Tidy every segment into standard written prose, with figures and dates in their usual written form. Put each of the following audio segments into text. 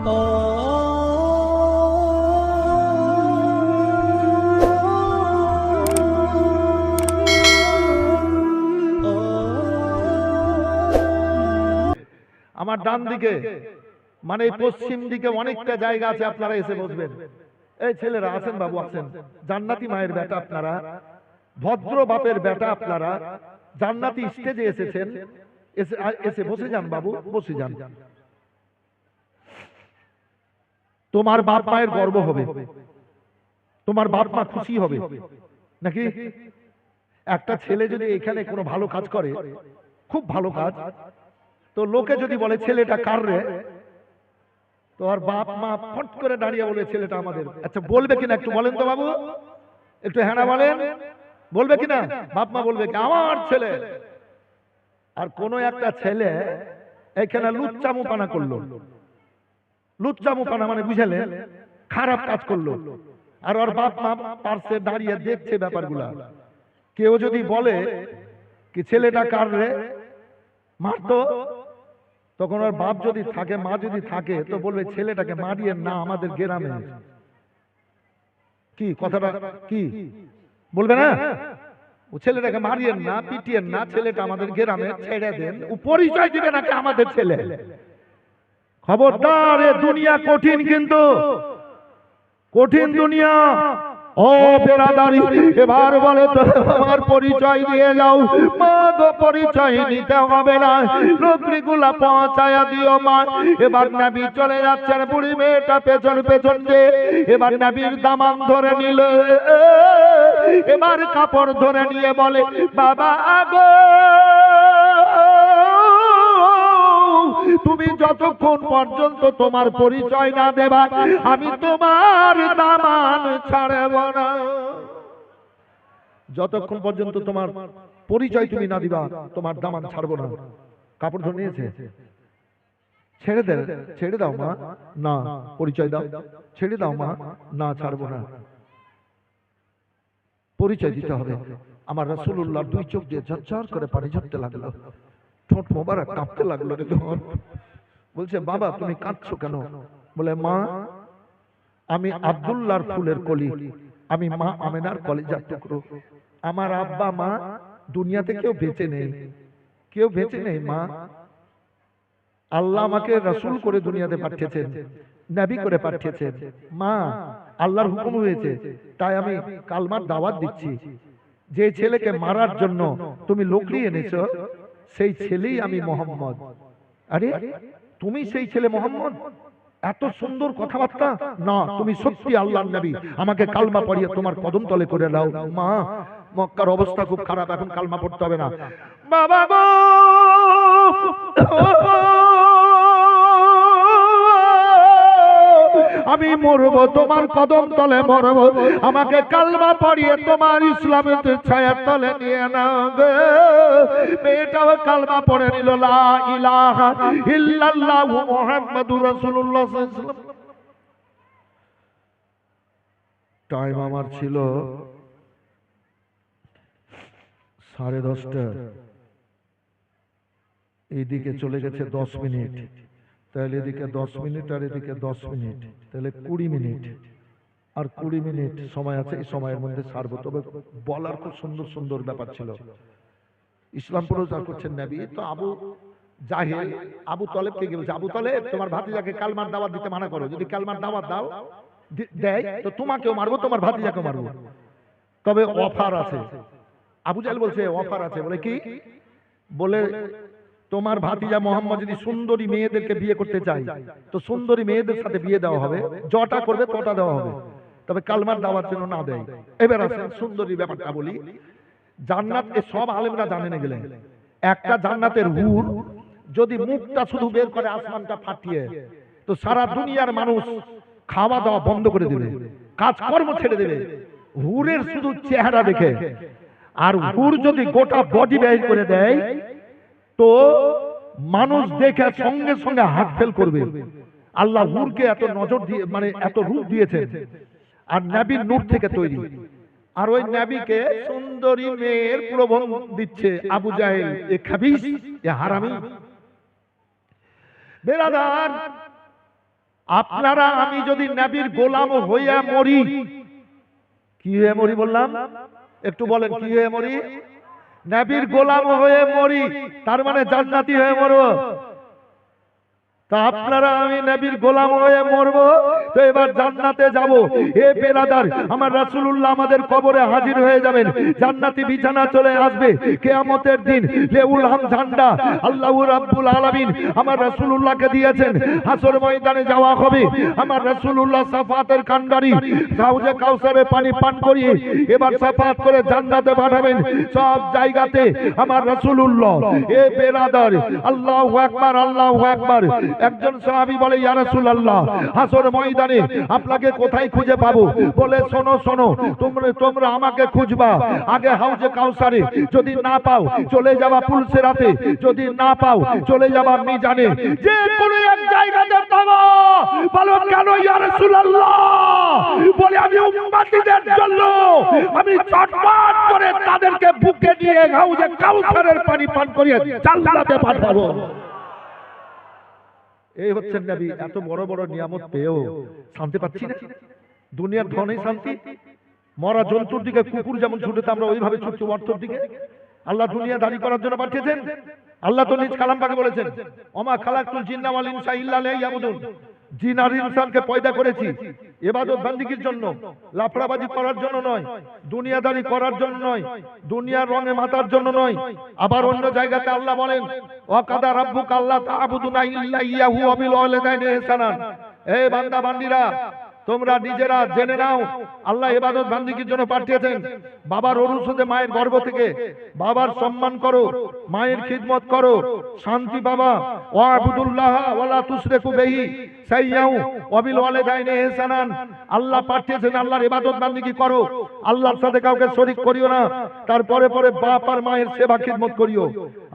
আমার ডান দিকে মানে পশ্চিম দিকে অনেকটা জায়গা আছে, আপনারা এসে বসবেন। এই ছেলেরা আছেন, বাবু আছেন, জান্নাতি মায়ের বেটা আপনারা, ভদ্র বাপের বেটা আপনারা, জান্নাতি স্টেজে এসেছেন, এসে বসে যান বাবু, বসে যান। তোমার বাপ মায়ের গর্ব হবে, তোমার বাপ মা খুশি হবে নাকি? একটা ছেলে যদি এখানে কোনো ভালো কাজ করে, খুব ভালো কাজ, তো লোকে যদি বলে ছেলেটা কার রে, তো আর বাপ মা ফট করে দাঁড়িয়ে বলে ছেলেটা আমাদের। আচ্ছা বলবে কিনা একটু বলেন তো বাবু, একটু হ্যাঁ না বলেন, বলবে কিনা? বাপ মা বলবে কি আমার ছেলে? আর কোন একটা ছেলে এখানে লুচ্চামুপানা করলো, লুচ্চামুপানা মানে বুঝলেন, খারাপ কাজ করলো, আর ওর বাপ মা পাশে দাঁড়িয়ে দেখছে ব্যাপারগুলা। কেউ যদি বলে কি ছেলেটা কার রে, মারতো, তখন ওর বাপ যদি থাকে, মা যদি থাকে, তো বলবে ছেলেটাকে মারিয়ে না, আমাদের গ্রামে। কি কথাটা কি বলবে না? ও ছেলেটাকে মারিয়েন না, পিটিয়েন না, ছেলেটা আমাদের গ্রামে, ছেড়ে দেন। ও পরিচয় দিবে নাকি আমাদের ছেলে? খবরদার, এ দুনিয়া কঠিন, কিন্তু কঠিন দুনিয়া। ও বেরাদারি, এবার বলে তো আমার পরিচয় দিয়ে যাও। মা গো পরিচয় নিতে হবে না, লোকরিগুলা পৌঁছায়া দিও মা। এবার নবী চলে যাচ্ছেন, বুড়ি মেয়েটা পেছন পেছন যে, এবার নবীর দামান ধরে নিল, এবার কাপড় ধরে নিয়ে বলে বাবা আগো, তুমি যতক্ষণ পর্যন্ত তোমার পরিচয় না দেবা, আমি তোমার দামান ছাড়ব না। যতক্ষণ পর্যন্ত তোমার পরিচয় তুমি না দিবা, তোমার দামান ছাড়বো না। কাপড় ধরে নিয়েছে, ছেড়ে দে, ছেড়ে দাও মা, না পরিচয় দাও, ছেড়ে দাও মা, না ছাড়বো না, পরিচয় দিতে হবে। আমার রাসূলুল্লাহ দুই চোখ দিয়ে ঝরঝর করে পানি ঝরতে লাগলো, ঠোঁট মোবারক কাঁপতে লাগলো। বলছে বাবা তুমি কাঁদছো কেন? বলে মা আমি আব্দুল্লাহর ফুলের কলি, আমি মা আমেনার কলিজার টুকরো। আমার আব্বা মা দুনিয়াতে কেউ বেঁচে নেই, কেউ বেঁচে নেই মা। আল্লাহ আমাকে রাসূল করে দুনিয়াতে পাঠিয়েছেন, নবী করে পাঠিয়েছেন। মা আল্লাহর হুকুম হয়েছে, তাই আমি কালমার দাওয়াত দিচ্ছি। যে ছেলেকে মারার জন্য তুমি লোকরি এনেছো, সেই ছেলেই আমি মোহাম্মদ। আরে তুমি সেই ছেলে মোহাম্মদ? এত সুন্দর কথাবার্তা, না তুমি সত্যি আল্লাহর নবী, আমাকে কালমা পড়িয়ে তোমার কদম তলে করে দাও। মা মক্কার অবস্থা খুব খারাপ, এখন কালমা পড়তে হবে না। বাবা গো আমি মরব, তোমার কদম তলে মরব, আমাকে কালমা পড়িয়ে তোমার ইসলামের ছায়ার তলে নিয়ে নাও গো। মেয়েটাও কালমা পড়ে নিল, লা ইলাহা ইল্লাল্লাহু মুহাম্মাদুর রাসূলুল্লাহ সাল্লাল্লাহু আলাইহি ওয়াসাল্লাম। টাইম আমার ছিল 10:30, এইদিকে চলে গেছে 10 মিনিট, তাহলে এদিকে 10 মিনিট আর এদিকে 10 মিনিট, তাহলে 20 মিনিট, আর 20 মিনিট সময় আছে। এই সময়ের মধ্যে সারবো। তবে বলার খুব সুন্দর সুন্দর ব্যাপার ছিল। ইসলাম প্রচার করছেন নবী, তো আবু জাহেল আবু তলেবকে গিয়ে বলছে, আবু তলেব তোমার ভাতিজাকে কালমার দাওয়াত দিতে মানা করো, যদি কালমার দাওয়াত দাও দেয় তো তোমাকেও মারবো, তোমার ভাতিজাকেও মারবো, তবে অফার আছে। আবু জাহেল বলছে অফার আছে। বলে কি? বলে তোমার ভাতিজা মোহাম্মদ যদি সুন্দরী মেয়েদেরকে বিয়ে করতে চায়, তো সুন্দরী মেয়েদের সাথে বিয়ে দেওয়া হবে, যটা করবে তটা দেওয়া হবে, তবে কালমার দাওয়াত যেন না দেয়। এবার আসেন সুন্দরী ব্যাপারটা বলি। জান্নাত এ সব আলেমরা জানে না গেলে, একটা জান্নাতের হুর যদি মুখটা শুধু বের করে আসমানটা ফাটিয়ে, তো সারা দুনিয়ার মানুষ খাওয়া দাওয়া বন্ধ করে দেবে, কাজকর্ম ছেড়ে দেবে হুরের শুধু চেহারা দেখে। আর হুর যদি গোটা বডি বের করে দেয়, তো মানুষ দেখে সঙ্গে সঙ্গে হাত ফেল করবে। আল্লাহ হুরকে এত নজর দিয়ে, মানে এত রূপ দিয়েছেন, আর নবীর নূর থেকে তৈরি। আর ওই নবীকে সুন্দরী মেয়ের প্রলোভন দিচ্ছে আবু জাহেল, এ খাবিস, এ হারামি। বেরাদার আপনারা আমি যদি নবীর গোলাম হইয়া মরি, কি হয়ে মরি বললাম? একটু বলেন কি হয়ে মরি? নবীর গোলাম হয়ে মরি, তার মানে জান্নাতি হয়ে মরব। তা আপনারা আমি নবীর গোলাম হয়ে মরবো, তো এবার জান্নাতে যাব। এ বেরাদার, আমার রাসূলুল্লাহ আমাদের কবরে হাজির হয়ে যাবেন, জান্নাতি বিছানা চলে আসবে কিয়ামতের দিন। লেউল হাম ঝান্ডা আল্লাহ রাব্বুল আলামিন আমার রাসূলুল্লাহকে দিয়েছেন। হাসর ময়দানে যাওয়া হবে, আমার রাসূলুল্লাহ শাফাতের কান্ডারি হাউজে কাউসারে পানি পান করিয়ে এবার শাফাত করে জান্নাতে পাঠাবেন। সব জায়গাতে আমার রাসূলুল্লাহ। এ বেরাদার, আল্লাহু আকবার, আল্লাহু আকবার। একজন সাহাবী বলে, ইয়া রাসূলুল্লাহ, হাসর ময়দানে আপনাকে কোথায় খুঁজে পাবো? বলে, শোনো শোনো, তোমরা আমাকে খুঁজবা আগে হাউজে কাউসারে, যদি না পাও চলে যাবা পুলসিরাতে, যদি না পাও চলে যাবা মিজানে, যে কোনো এক জায়গাতে পাবো। বলো কেন ইয়া রাসূলুল্লাহ? বলে, আমি উম্মতীদের জন্য আমি চটপট করে তাদেরকে বুকে নিয়ে হাউজে কাউসারের পানি পান করিয়ে জান্নাতে পাঠাবো। এই হচ্ছে নবী। এত বড় বড় নিয়ামত পেয়েও শান্তি পাচ্ছি না। দুনিয়ার ধনেই শান্তি। মরা জন্তুর দিকে কুকুর যেমন ছুটে, আমরা ওইভাবে ছুটছি অর্থের দিকে। আল্লাহ দুনিয়া দাঁড়ি করার জন্য পাঠিয়েছেন। আল্লাহ তো নিজ কালাম পাকে বলেছেন, ওমা খালাকতুল জিন্না ওয়াল ইনসা ইল্লা লিয়াবুদুন। জিন আর ইনসানকে পয়দা করেছি ইবাদত বান্দিগির জন্য, লাফড়াবাজি করার জন্য নয়, দুনিয়াদারি করার জন্য নয়, দুনিয়ার রঙে মাতার জন্য নয়। আবার অন্য জায়গাতে আল্লাহ বলেন, ওয়াকাদা রাব্বুকা আল্লা তা'বুদুনা ইল্লা ইয়াহু ওয়া বিল ওয়ালিদাইনি ইহসানান। এই বান্দা বান্দিরা, তোমরা নিজেরা জেনে নাও, আল্লাহ ইবাদত বান্দিগির জন্য পাঠিয়েছেন। বাবার অরুসতে মায়ের গর্ভ থেকে বাবার সম্মান করো, মায়ের খিদমত করো, শান্তি পাবা। ওয়াবুদুল্লাহ ওয়ালা তুশরিকু বিহি শাইয়্যাও ওয়া বিল ওয়ালিদাইনি ইহসানান। আল্লাহ পাঠিয়েছেন, আল্লাহর ইবাদত বান্দিগি করো, আল্লাহর সাথে কাউকে শরীক করিও না। তারপরে পরে বাপ আর মায়ের সেবা খিদমত করিও।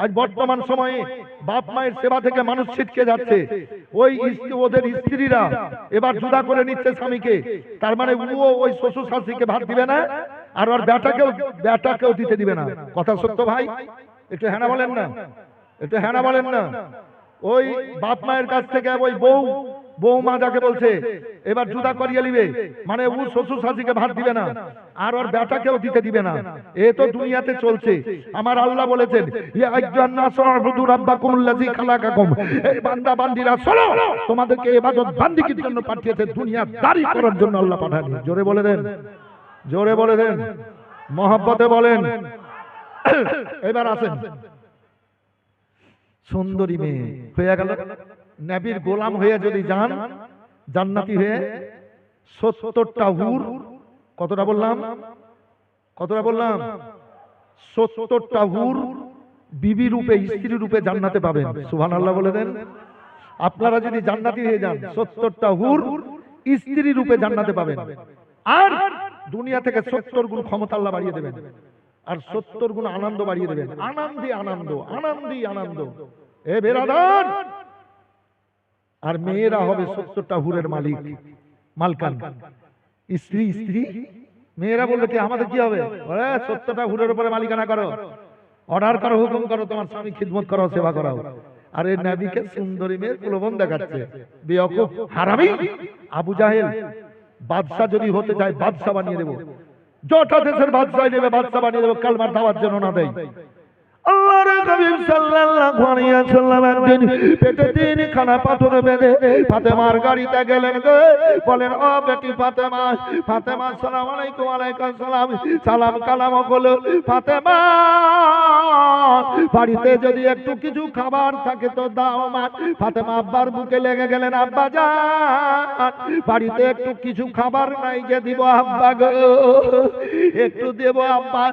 আজ বর্তমান সময়ে বাপ মায়ের সেবা থেকে মানুষ ছিটকে যাচ্ছে। ওদের স্ত্রীরা এবার জুদা করে নিচ্ছে স্বামীকে, তার মানে ও ওই শ্বশুর শাশুড়িকে ভাত দিবে না, আর ওর বেটাকেও দিতে দিবে না। কথা সত্য ভাই? একটু হ্যাঁ বলেন না, একটু হ্যাঁ বলেন না। ওই বাপ মায়ের কাছ থেকে ওই বৌমা যাকে বলছে এবার জুদা করিয়ে নিবে, মানে ও শ্বশুর শাশুড়িকে ভাত দিবে না, আর ওর বেটাকেও দিতে দিবে না। এ তো দুনিয়াতে চলছে। আমার আল্লাহ বলেছেন, ইয়া আইয়ুহান নাসু উবুদু রাব্বাকুমুল্লাযী খালাকাকুম। এই বান্দা বান্দিরা শোনো, তোমাদেরকে ইবাদত বান্দিগির জন্য পাঠিয়েছে, দুনিয়া দাঁড়ি করার জন্য আল্লাহ পাঠায়নি। জোরে বলে দেন, জোরে বলে দেন, মহব্বতে বলেন। এবার আসেন, সুন্দরী মেয়ে হয়ে গেল, নবীর গোলাম হয়ে যদি যান, জান্নাতি হয়ে 70টা হুর, কতটা বললাম? কতটা বললাম? 70টা হুর বিবি রূপে, স্ত্রী রূপে জান্নাতে পাবেন। সুবহানাল্লাহ বলে দেন। আপনারা যদি জান্নাতি হয়ে যান, 70টা হুর স্ত্রী রূপে জান্নাতে পাবেন। আর দুনিয়া থেকে 70 গুণ ক্ষমতা আল্লাহ বাড়িয়ে দেবেন, আর 70 গুণ আনন্দ বাড়িয়ে দেবেন। আনন্দই আনন্দ, আনন্দই আনন্দ। এ বেরাদার, আর মেয়েরা হবে 70টা হুরের মালিক, মালকান। স্ত্রী স্ত্রী, মেয়েরা বলবে কি আমাদের কি হবে? 70টা হুরের উপরে মালিকানা করো, অর্ডার করো, হুকুম করো, তোমার স্বামী খিদমত করো, সেবা করাও। আর এই নবীকে সুন্দরী মেয়ের প্রলোভন দেখাচ্ছে। বেয়াকুফ, হারামি, আবু জাহেল। বাদশাহ যদি হতে চায় বাদশাহ বানিয়ে দেবো, যটা দেশের বাদশাহ নেবে বাদশাহ বানিয়ে দেবো, কালমার দাওয়াত যেন না দেয়। আল্লাহর হাবিব সাল্লাল্লাহু আলাইহি ওয়াসাল্লাম একদিন পেটে 3 খানা পাথর বেঁধে ফাতেমার গাড়িতে গেলেন গো। বলেন, ও বেটি ফাতেমা। ফাতেমা আসসালামু আলাইকুম। ওয়ালাইকুম সালাম। সালাম কালাম হলো, ফাতেমা বাড়িতে যদি একটু কিছু খাবার থাকে তো দাও মা। ফাতেমা আব্বার বুকে লেগে গেলেন, আব্বা জান বাড়িতে একটু কিছু খাবার নাই, যে দিব আব্বা গো, একটু দেব আব্বা।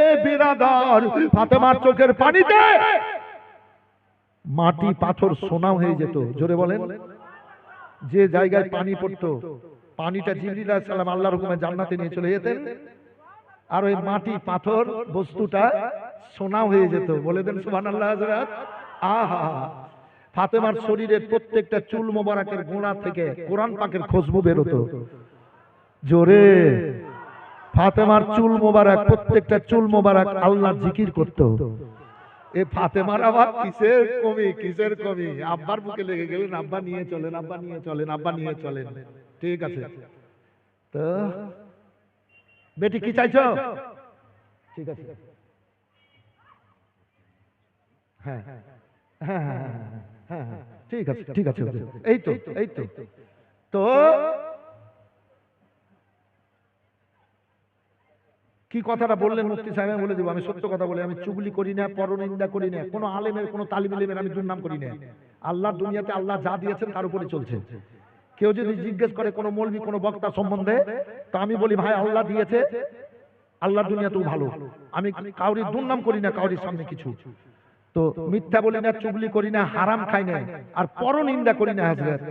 এ বিরাদর, ফাতেমার চোখের পানিতে মাটি পাথর সোনা হয়ে যেত। জোরে বলেন। যে জায়গায় পানি পড়তো, পানিটা জিবরিল আলাইহিস সালাম আল্লাহর হুকুমে জান্নাতে নিয়ে চলে যেতেন, আর ওই মাটি পাথর বস্তুটা সোনা হয়ে যেত। বলে দেন সুবহানাল্লাহ হযরত। আহা, ফাতেমার শরীরের প্রত্যেকটা চুল মোবারকের গোড়া থেকে কোরআন পাকের খুশবু বের হতো। জোরে। ফাতেমার চুল মোবারক, প্রত্যেকটা চুল মোবারক আল্লাহর জিকির করত। এ ফাতেমার আবার কিসের কমি, আব্বার বুকে লেগে গেলেন, আব্বা নিয়ে চলেন, আব্বা নিয়ে চলেন, আব্বা নিয়ে চলেন। ঠিক আছে, তো বেটি কি চাইছো? ঠিক আছে, হ্যাঁ হ্যাঁ হ্যাঁ হ্যাঁ হ্যাঁ, ঠিক আছে ঠিক আছে, এই তো এই তো। তো কি কথাটা বললেন মুফতি সাহেব, আমি বলে দিব, আমি সত্য কথা বলি, আমি চুগলি করি না, পরনিন্দা করি না, কোনো আলেমের কোনো তালিম ইলমের আমি দুর্নাম করি না। আল্লাহ দুনিয়াতে আল্লাহ যা দিয়েছেন তার উপরে চলছে। কেউ যদি জিজ্ঞেস করে কোনো মৌলবি কোনো বক্তা সম্বন্ধে, তো আমি বলি ভাই আল্লাহ দিয়েছে, আল্লাহ দুনিয়াতেও ভালো। আমি কাউরি দুর্নাম করি না, কাউরির সামনে কিছু, তো মিথ্যা বলি না, চুগলি করি না, হারাম খাই না, আর পরনিন্দা করি না হযরত।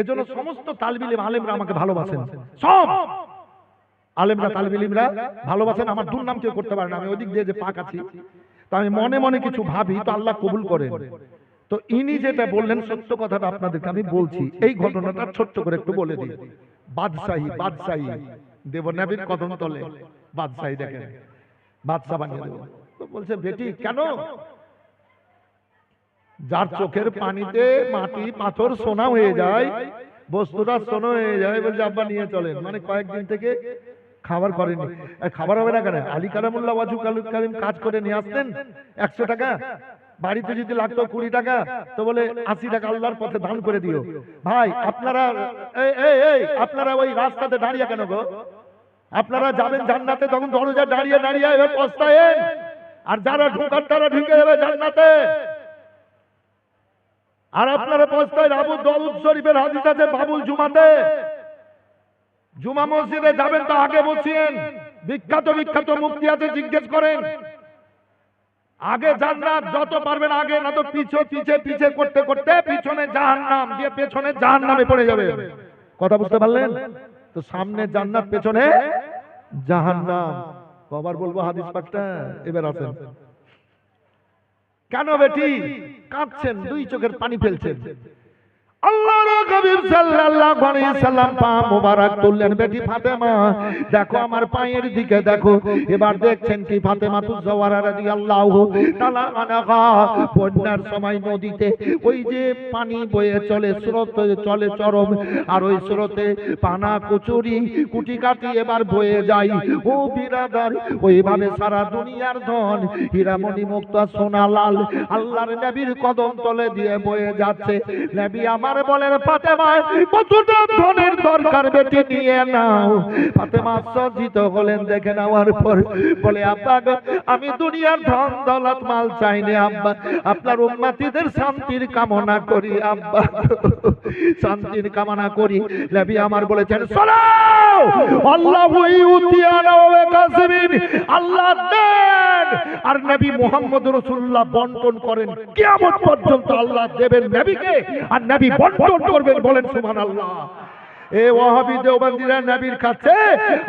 এজন্য সমস্ত তালিম ইলম আলেমরা আমাকে ভালোবাসেন, সব আলেমরা তালিব ইলমরা ভালোবাসেন, আমার দুর্নাম কেউ করতে পারে না। আমি ওদিক দিয়ে যে পাক আছি, তো আমি মনে মনে কিছু ভাবি, তো আল্লাহ কবুল করেন। তো ইনি যেটা বললেন সত্য কথাটা আপনাদেরকে আমি বলছি, এই ঘটনাটা ছোট্ট করে একটু বলে দিই। বাদশাহী দেব নবীর কদম তলে, বাদশাহী দেখেন, বাদশা বানিয়ে দেব। তো বলছে বেটি কেন? যার চোখের পানিতে মাটি পাথর সোনা হয়ে যায়, বস্তুটা সোনা হয়ে যায়, বলছে আব্বা নিয়ে চলেন। মানে কয়েকদিন থেকে খাবার করেনি। খাবার হবে না কেন? আলী কারামুল্লাহ ওয়াজু কারিম কাজ করে নিয়ে আসতেন 100 টাকা, বাড়িতে যদি লাগতো 20 টাকা, তো বলে 80 টাকা আল্লাহর পথে দান করে দিও। ভাই আপনারা আপনারা ওই রাস্তাতে দাঁড়িয়ে কেন গো? আপনারা যাবেন জান্নাতে, তখন দরজা দাঁড়িয়ে দাঁড়িয়ে এবার পস্তায়েন, আর যারা ঢোকার তারা ঢুকে যাবে জান্নাতে। আর আপনারা পস্তায়, আবু দাউদ শরীফের হাদিস আছে, বাবুল জুমাতে, জুমা মসজিদে যাবেন তো আগে বসিয়েন, বিখ্যাত বিখ্যাত মুফতি আছে, জিজ্ঞেস করেন। আগে জান্নাত যত পারবেন আগে, না তো পিছে পিছে পিছে করতে করতে পিছনে জাহান্নাম দিয়ে পেছনে জাহান্নামে পড়ে যাবে। কথা বুঝতে পারলেন? তো সামনে জান্নাত, পেছনে জাহান্নাম। কবার বলবো হাদিস পাকটা? এবার আসেন। কেন বেটি কাঁদছেন, দুই চোখের পানি ফেলছেন? আল্লাহর হাবিব সাল্লাল্লাহু আলাইহি সাল্লাম পা মোবারক তুললেন, বেটি ফাতেমা দেখো আমার পায়ের দিকে দেখো। এবার দেখছেন কি, ফাতেমা তুজ-জাওহরা রাদিয়াল্লাহু তাআলা আনহা বন্যার সময় নদীতে ওই যে পানি বয়ে চলে, স্রোত চলে চরম, আর ওই স্রোতে পানা কচুরি কুটি কাটি এবার বয়ে যায়। ও বিরাদার, ওইভাবে সারা দুনিয়ার ধন হীরামণি মুক্তা সোনা লাল আল্লাহর নবীর কদম তলে দিয়ে বয়ে যাচ্ছে। নবী আমার বলেন ফাতেমা কতটা ধনের দরকার বেটি নিয়ে নাও। ফাতেমা সজ্জিত হলেন, দেখে নেওয়ার পর বলে আব্বা আমি দুনিয়ার ধন দৌলত মাল চাই না আব্বা, আপনার উম্মতিদের শান্তির কামনা করি আব্বা, শান্তির কামনা করি। নবী আমার বলেছেন সালাও আল্লাহু ইউতিয়ানা ওয়া কাসমিন, আল্লাহ দেন আর নবী মুহাম্মদ রাসূলুল্লাহ বন্টন করেন। কিয়ামত পর্যন্ত আল্লাহ দেবেন নবীকে, আর নবী বন্টন করবেন। বলেন সুবহানাল্লাহ। এ ওয়াহাবি দেওবন্দিরা নবীর কাছে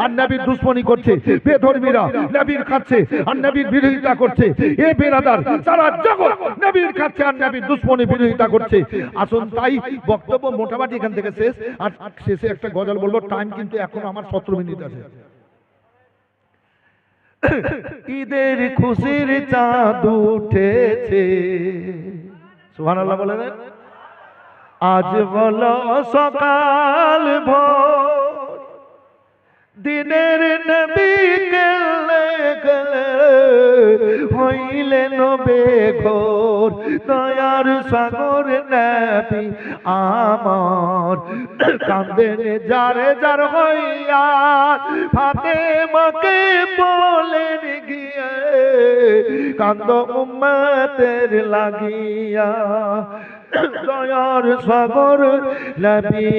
আর নবীর দুশমনি করছে, বেধর্মীরা নবীর কাছে আর নবীর বিরোধিতা করছে। এ বেরাদার সারা জগৎ নবীর কাছে আর নবীর দুশমনি বিরোধিতা করছে। আসুন তাই বক্তব্য মোটামুটি এখান থেকে শেষ, আর শেষে একটা গজল বলবো। টাইম কিন্তু এখন আমার 17 মিনিট আছে। ঈদের খুশির চাঁদ উঠেছে, সুবহানাল্লাহ বলেন। আজ বলো সকাল ভোর, দিনের নবী গেলে গেলে হইলেন বেঘোর, দয়ার সাগর নবী আমার কাঁদেন যারে যার হইয়া, ফাতেমাকে বলেন গিয়ে কান্দ উম্মতের লাগিয়া, দয়ার সাগর নবী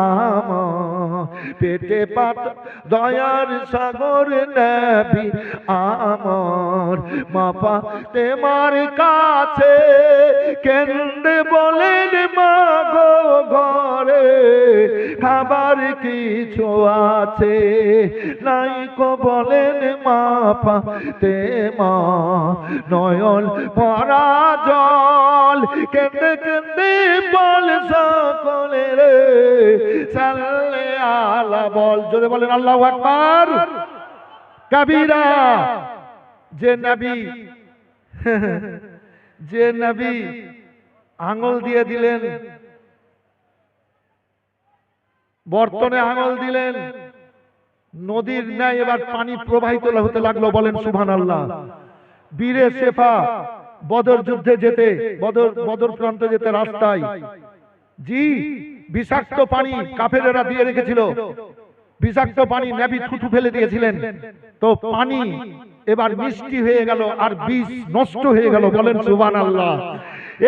আমার পেটে পাত, দয়ার সাগর নবী আমার মা ফাতেমার কাছে কেন্দ্রে বলেন মা গো ঘরে খাবার কিছু আছে নাই কো, বলেন মা ফাতেমা নয়ন ভরা জল কেঁদে কেঁদে বল সকলে রে সাল্লে আলা, বল জোরে বলেন আল্লাহু আকবার কাবীরা। যে নবী যে নবী আঙুল দিয়ে দিলেন, বর্তনে আঙুল দিলেন, নদীর ন্যায় এবার পানি প্রবাহিত হতে লাগলো। বলেন সুবহানাল্লাহ। বীরে সেফা বদর যুদ্ধে যেতে, বদর প্রান্তে যেতে রাস্তায় জি বিষাক্ত পানি কাফেরেরা দিয়ে রেখেছিল, বিষাক্ত পানি নবী থুথু ফেলে দিয়েছিলেন, তো পানি এবার মিষ্টি হয়ে গেল আর বীজ নষ্ট হয়ে গেল। বলেন সুবহানাল্লাহ।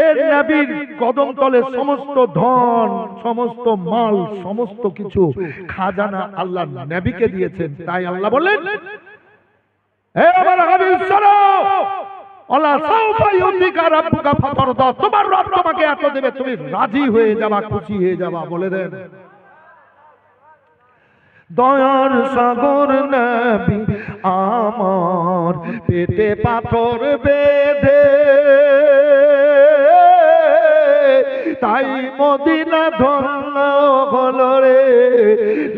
এর নবীর কদম তলে সমস্ত ধন, সমস্ত মাল, সমস্ত কিছু খাজানা আল্লাহ নবীকে দিয়েছেন। তাই আল্লাহ বলেন, হে আমার হাবিব শোনো, আল্লাহ সাউফা ইউতিকা রাব্বুকা ফাতারদা, তোমার রব তোমাকে এত দেবে, তুমি রাজি হয়ে যাবা, খুশি হয়ে যাবা। বলে দেন, দয়ার সাগর নবী আমার পেটে পাথর বেঁধে, তাই মদিনা ধন্য হলো রে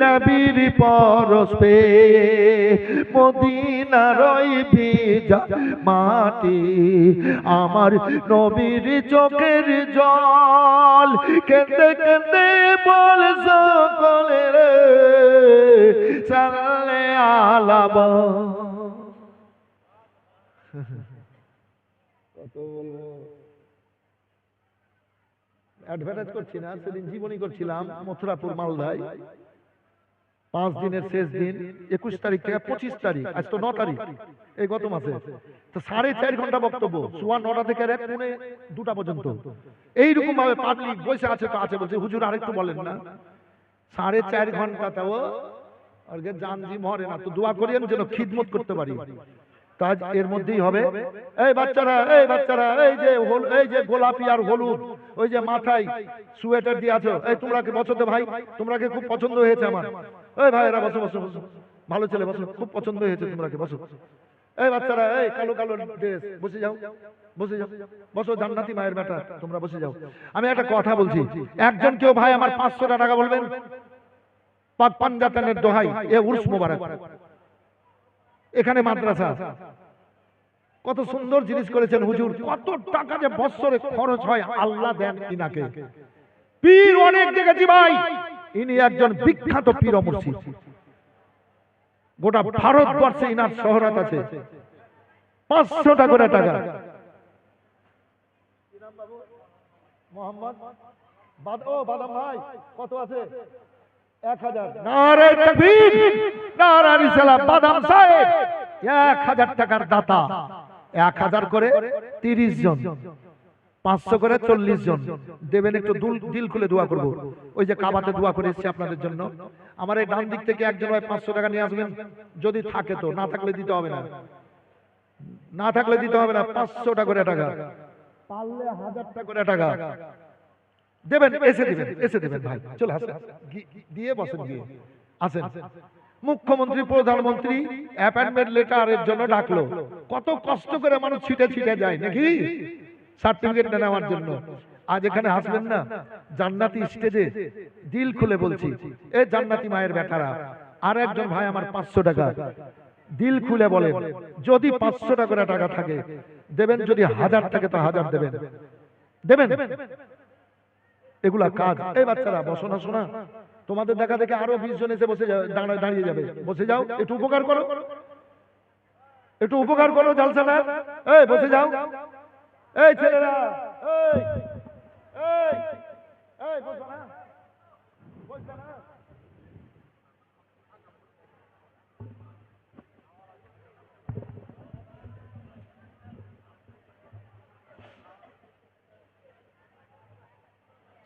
নবীর পরশ পেয়ে। মদিনার ওই ভিজা মাটি আমার নবীর চোখের জল, কেঁদে কেঁদে বল সকলে রে সাল্লে আলাবা। কত বলবো, অ্যাডভার্টাইজ করছি না, সেদিন জীবনী করছিলাম মথুরাপুর মালদায়। 5 দিনের শেষ দিন, 21 তারিখ থেকে 25 তারিখ, আজ তো 9 তারিখ, এই গত মাসে। তো 4.5 ঘন্টা বক্তব্য, সোয়া 9টা থেকে রাত 2টা পর্যন্ত। এইরকম ভাবে পাবলিক বসে আছে, তো আছে বলছে হুজুর আরেকটু বলেন না। 4.5 ঘন্টাতেও আর জান জি মরে না, তো দোয়া করিয়েন যেন খিদমত করতে পারি। কাজ এর মধ্যেই হবে। এই বাচ্চারা, এই বাচ্চারা, এই যে গোলাপি আর হলুদ, ওই যে মাথায় সোয়েটার দিয়ে আছো, এই তোমরা কি বসো তো ভাই, তোমরা কি খুব পছন্দ হয়েছে আমার। এই ভাইরা বসো বসো বসো, ভালো ছেলে বসো, খুব পছন্দ হয়েছে তোমরা কি বসো। এই বাচ্চারা, এই কালো কালো ড্রেস, বসে যাও, বসে যাও, বসো, জান্নাতি মায়ের বেটা, তোমরা বসে যাও। আমি একটা কথা বলছি, একজন কেউ ভাই আমার 500 টাকা বলবেন, পাক পাঞ্জাতানের দোহাই, এ উর্স মোবারক, এখানে মাদ্রাসা, কত সুন্দর জিনিস করেছেন হুজুর, কত টাকা যে বছরে খরচ হয় আল্লাহ দেন ইনাকে। পীর অনেক দেখেছি ভাই, ইনি একজন বিখ্যাত পীর মুর্শিদ, গোটা ভারতবর্ষে ইনার শহরত আছে। 500 টাকা করে টাকা। মোহাম্মদ বাদাম ভাই কত আছে? 1000। নারে তাকবীর, নারে রিসালাত। বাদাম সাহেব 1000 টাকার দাতা, 1000 করে 30 জন, 500 করে 40 জন দেবেন। একটু দিল খুলে দোয়া করব। ওই যে কাবাতে দোয়া করে এসেছি আপনাদের জন্য। আমার এই ডান দিক থেকে একজন ভাই 500 টাকা নিয়ে আসবেন, যদি থাকে, তো না থাকলে দিতে হবে না, না থাকলে দিতে হবে না। 500 টাকা করে টাকা, পারলে 1000 টাকা করে টাকা দেবেন, এসে দিবেন, এসে দিবেন ভাই। চল আসেন, দিয়ে বসেন, দিয়ে আসেন। মুখ্যমন্ত্রী প্রধানমন্ত্রী অ্যাপয়েন্টমেন্ট লেটারের জন্য ডাকলো, কত কষ্ট করে মানুষ ছিটে ছিটে যায় নাকি সার্টিফিকেট নেওয়ার জন্য। আজ এখানে আসবেন না, জান্নাতি স্টেজে দিল খুলে বলছি, এ জান্নাতি মায়ের বেটারা, আর একজন ভাই আমার 500 টাকা দিল খুলে বলেন, যদি 500 টাকা করে টাকা থাকে দেবেন, যদি 1000 থাকে তো 1000 দেবেন, দেবেন। এগুলা কাজ। এই বাচ্চারা বসো না, শোনা, তোমাদের দেখা দেখে আরো 20 জন এসে বসে দাঁড়িয়ে যাবে। বসে যাও, একটু উপকার করো, একটু উপকার করো জালসাটা। এই বসে যাও, এই ছেলেরা, এই এই এই বসো না, বসো না।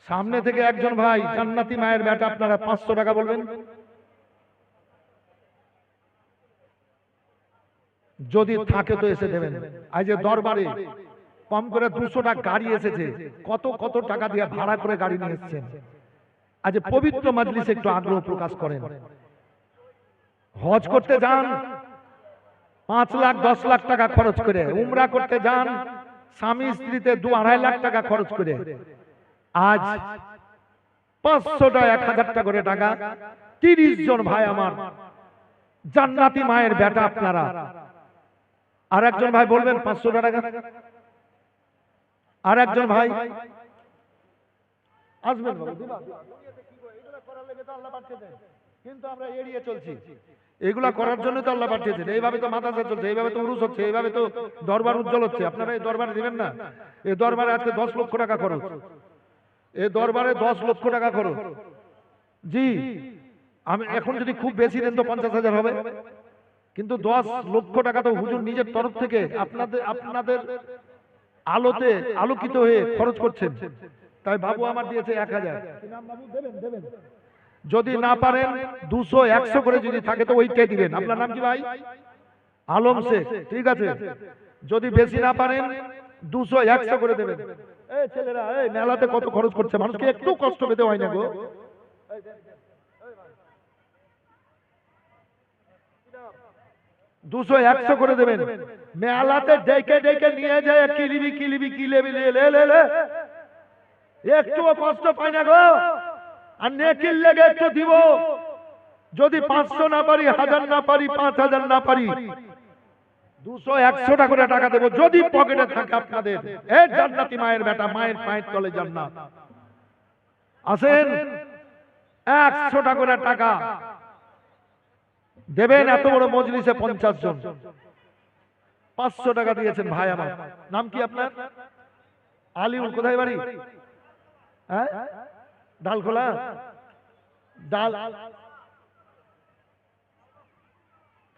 সামনে থেকে একজন ভাই জান্নাতি মায়ের বেটা, আপনারা 500 টাকা বলবেন, যদি থাকে তো এসে দেবেন। আজ যে দরবারে কম করে 200টা গাড়ি এসেছে, কত কত টাকা দিয়ে ভাড়া করে গাড়ি নিয়ে এসেছেন। আজ পবিত্র মাজলিসে একটু আগ্রহ প্রকাশ করেন। হজ করতে যান 5 লাখ 10 লাখ টাকা খরচ করে, উমরা করতে যান স্বামী স্ত্রীতে 2-2.5 লাখ টাকা খরচ করে, আজ 500টা 1000 টাকা করে টাকা, 30 জন ভাই আমার জান্নাতি মায়ের বেটা আপনারা। আর একজন ভাই বলবেন 500 টাকা, আর একজন ভাই আসবেন বাবু, এগুলা করার লেগে তো আল্লাহ পাঠিয়েছেন, কিন্তু আমরা এড়িয়ে চলছি। এগুলা করার জন্য তো আল্লাহ পাঠিয়েছেন। এইভাবে তো মাদ্রাসা চলছে, এইভাবে তো উরুস হচ্ছে, এইভাবে তো দরবার উজ্জ্বল হচ্ছে। আপনারা এই দরবারে দিবেন না? এই দরবারে আজকে 10 লক্ষ টাকা খরচ, এই দরবারে 10 লক্ষ টাকা খরচ। জি, আমি এখন যদি খুব বেশি দেন তো 50,000 হবে, কিন্তু 10 লক্ষ টাকা তো হুজুর নিজের তরফ থেকে আপনাদের আলোতে আলোকিত হয়ে খরচ করছেন। তাই বাবু আমার দিয়েছে 1000। যদি না পারেন 200 100 করে যদি থাকে তো ওইটাই দিবেন। আপনার নাম কি ভাই? আলম শেখ, ঠিক আছে। যদি বেশি না পারেন 200 100 করে দেবেন। এই ছেলেরা, এই মেলাতে কত খরচ করছে, মানুষকে একটু কষ্ট পেতে হয় না গো। 200 100 করে দেবেন। মেলাতে ডেকে ডেকে নিয়ে যায় কিলিবি কিলিবি কিলেবি লে একটুও কষ্ট পাই না গো। আর নেকির লেগে একটু দিব। যদি 500 না পারি, 1000 না পারি, 5000 না পারি, 200 100 টাকা করে টাকা দেবো, যদি পকেটে থাকে আপনাদের। এই জান্নাতি মায়ের বেটা, মায়ের পায়ের তলে জান্নাত। আসেন, 100 টাকা করে টাকা দেবেন। এত বড় মজলিসে 50 জন, 500 টাকা দিয়েছেন ভাই আমার। নাম কি আপনার? আলিউল। কোথায় বাড়ি? হ্যাঁ, ডালখোলা। ডাল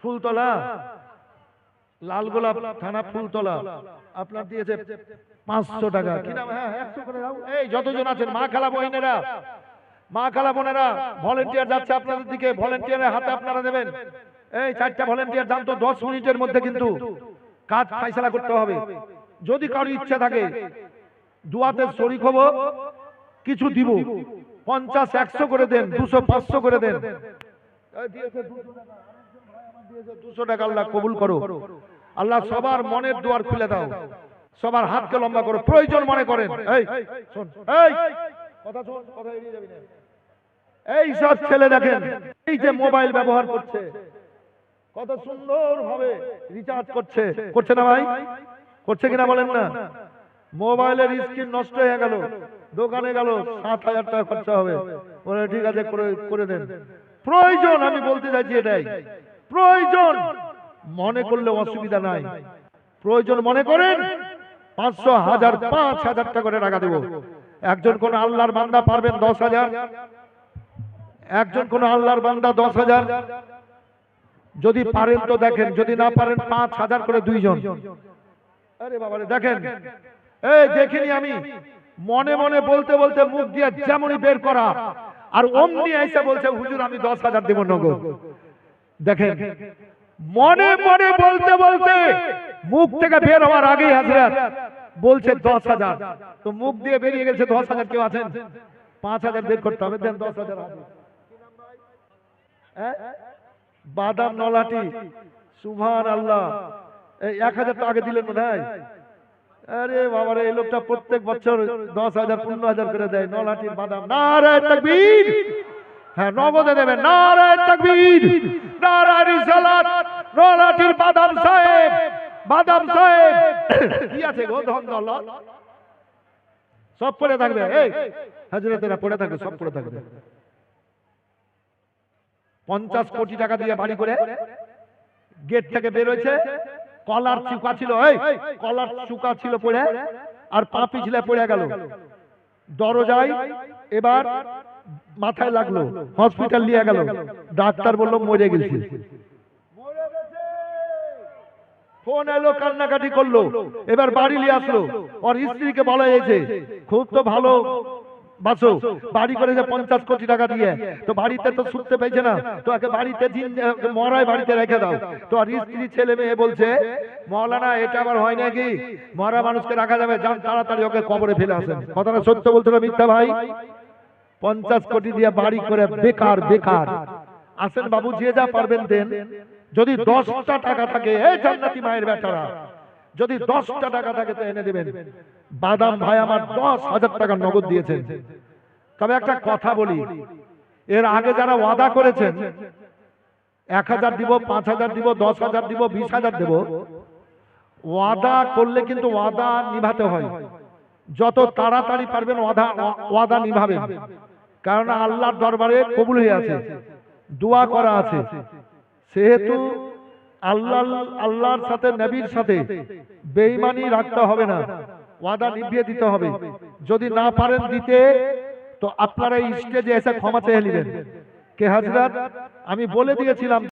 ফুলতলা, লালগোলাপ থানা ফুলতলা। আপনার দিয়েছে 500 টাকা। কি নাম? হ্যাঁ, 100 করে দাও। এই যতজন আছেন মা খালা বোনেরা, মা খালা বোনেরা, ভলেন্টিয়ার যাচ্ছে আপনাদের দিকে, ভলেন্টিয়ারের হাতে আপনারা দেবেন। এই 4টা ভলেন্টিয়ার যান তো, 10 মিনিটের মধ্যে কিন্তু কাজ ফাইসলা করতে হবে। যদি কারো ইচ্ছা থাকে দুয়াতে শরীক হব, কিছু দিব, 50 100 করে দেন, 200 500 করে দেন। 200 টাকা আল্লাহ কবুল করো। আল্লাহ সবার মনের দুয়ার খুলে দাও, সবার হাতকে লম্বা করো। প্রয়োজন মনে করেন। এই শোন, এই কথা শোন, কথা এড়িয়ে যাবি না। এই সব ছেলে দেখেন, এই যে মোবাইল ব্যবহার করছে, কত সুন্দর ভাবে রিচার্জ করছে, করছে না ভাই? করছে কিনা বলেন না? মোবাইলের স্ক্রিন নষ্ট হয়ে গেল, দোকানে গেল, 7000 টাকা খরচা হবে। বলে ঠিক আছে করে দেন। প্রয়োজন, আমি বলতে চাইছি এটাই, প্রয়োজন মনে করলে অসুবিধা নাই। প্রয়োজন মনে করেন, 500 1000 5000 টাকা করে টাকা দেব। একজন কোন আল্লাহর বান্দা পারবেন 10,000? একজন কোন আল্লাহর বান্দা 10,000? যদি পারেন তো দেখেন, যদি না পারেন 5000 করে দুইজন। আরে বাবারে দেখেন, এই দেখিনি আমি মনে মনে বলতে বলতে মুখ দিয়ে যেমনই বের করা, আর অমনি এসে বলছে হুজুর আমি 10,000 দেব নগদ। দেখেন, মনে মনে বলতে বলতে মুখ থেকে বের হওয়ার আগেই হযরত বলছে 10,000। তো মুখ দিয়ে বেরিয়ে গেছে 10,000। কেউ আছেন? 5000 বের করতে হবে, দেন 10,000 হাজির। বাদাম নলাটি, সুবহানাল্লাহ। এই 1000 তো আগে দিলেন মনে হয়। আরে বাবারে, এই লোকটা প্রত্যেক বছর 10,000 15,000 করে দেয় নলাটির বাদাম। নারায়ে তাকবীর। হ্যাঁ, নগদে দেবেন। নারায়ে তাকবীর, নারায়ে রিসালাত। নলাটির বাদাম সাহেব, বাদাম সাহেব কি আছে গো? ধন দৌলত সব পড়ে থাকবে। এই হযরতেরা পড়ে থাকবে, সব পড়ে থাকবে। 50 কোটি টাকা দিয়ে বাড়ি করে গেট থেকে বের হয়েছে, কলার চুকা ছিল, এই কলার চুকা ছিল পড়ে, আর পা পিছলে পড়ে গেল দরজায়। এবার মাথায় লাগলো, হসপিটাল নিয়ে গেল, ডাক্তার বলল মরে গেছে। ফোন এলো, কান্নাকাটি করলো। এবার বাড়ি নিয়ে আসলো, ওর স্ত্রীকে বলা হয়েছে খুব তো ভালো বাসো, বাড়ি করে যে 50 কোটি টাকা দিয়ে, তো বাড়িতে তো শুতে পেয়েছে না, তো একে বাড়িতে মরায় বাড়িতে রেখে দাও। তো আর স্ত্রী ছেলে মেয়ে বলছে মাওলানা এটা আবার হয় নাকি, মরা মানুষকে রাখা যাবে, যান তাড়াতাড়ি ওকে কবরে ফেলে আসেন। কথাটা সত্য বলতে না মিথ্যা ভাই? 50 কোটি দিয়ে বাড়ি করে বেকার বেকার। আসেন বাবু, যে যা পারবেন দেন। যদি 10টা টাকা থাকে, এই জান্নাতি মায়ের বেটারা, যদি 10টা টাকা থাকে তো এনে দিবেন। বাদাম ভাই আমার 10,000 টাকা নগদ দিয়েছেন। তবে একটা কথা বলি, এর আগে যারা ওয়াদা করেছেন 1000 দিব, 5000 দিব, 10,000 দিব, 20,000 দেব, ওয়াদা করলে কিন্তু ওয়াদা নিভাতে হয়। যত তাড়াতাড়ি পারবেন ওয়াদা নিভাবেন, কারণ আল্লাহর দরবারে কবুল হয়ে আছে, দোয়া করা আছে। সেহেতু আল্লাহর সাথে নবীর সাথে বেঈমানি রাখতে হবে না, ওয়াদা নিভিয়ে দিতে হবে। যদি না পারেন দিতে, তো আপনারা এই স্টেজে এসে ক্ষমা চেয়ে নেবেন। কে হযরত, আমি বলে দিয়েছিলাম